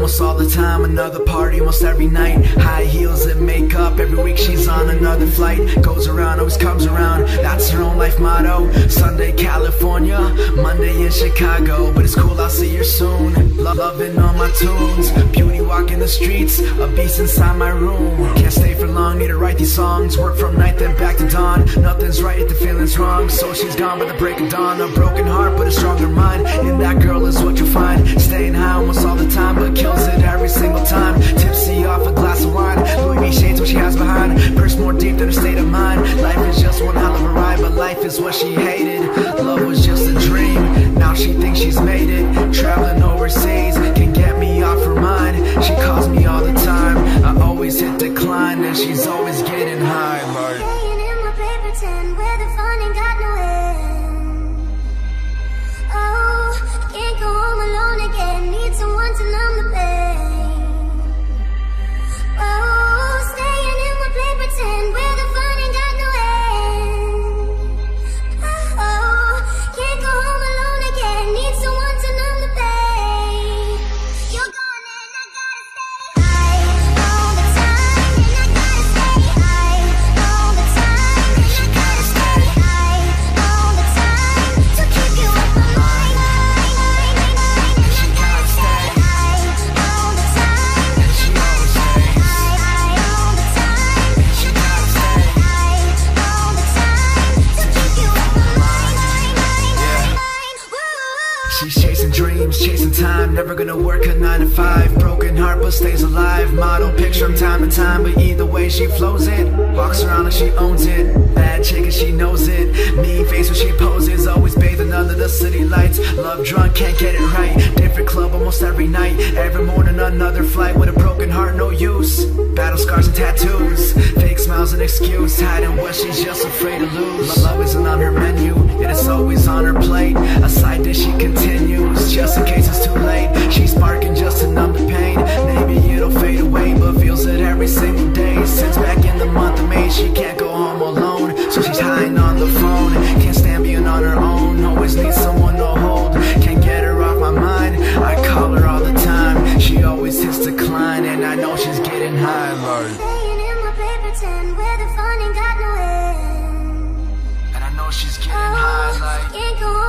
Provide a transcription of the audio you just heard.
almost all the time. Another party almost every night. High heels and makeup, every week she's on another flight. Goes around, always comes around, that's her own life motto. Sunday California, Monday in Chicago. But it's cool, I'll see her soon. Loving all my tunes, beauty walking the streets, a beast inside my room. Can't stay for long, need to write these songs. Work from night then back to dawn. Nothing's right if the feeling's wrong, so she's gone by the break of dawn. A broken heart but a stronger mind, and that girl is what you'll find. Staying high almost all the time, but kills it every single time. Tipsy off a glass of wine, Louis V shades what she has behind. Purse more deep than her state of mind. Life is just one hell of a ride, but life is what she hated. Love was just a dream, now she thinks she's made it. Traveling overseas can get me off her mind. She calls me all the time, I always hit decline, and she's always getting high. Staying in my paper tin where the fun ain't got no end. Oh, can't go home alone again, need someone to numb the pain. Oh, staying in my paper tin where the fun ain't got no end. Oh, can't go home alone again, need someone to numb the pain. You're gone and I gotta stay high all the time, and I gotta stay high all the time, and I gotta stay high all the time to keep you off my mind. And I gotta stay high all the time, and I gotta stay high all the time, and I gotta stay high all the time to keep you off my mind. Woo. She's chasing dreams, chasing time, never gonna work a 9 to 5. Broken heart but stays alive, model picture from time to time. But either way she flows it, walks around like she owns it. Bad chick and she knows it, mean face when she poses. Always bathing under the city lights, love drunk, can't get it right. Different club almost every night, every morning another flight. With a broken heart, no use, battle scars and tattoos. Fake smiles an excuse, hiding what she's just afraid to lose. Love isn't on her menu, yet it's always on her plate. A side dish she continues, just in case it's too late. She's sparking just to numb the pain, maybe it'll fade away, but feels it every single day. Since back in the month of May, she can't go home alone, so she's hiding on the phone. Can't stand being on her own, always needs someone to hold. Can't get her off my mind, I call her all the time. She always hits decline, and I know she's getting high. Staying in my paper tin where the fun ain't got no end. And I know she's getting high like Can't go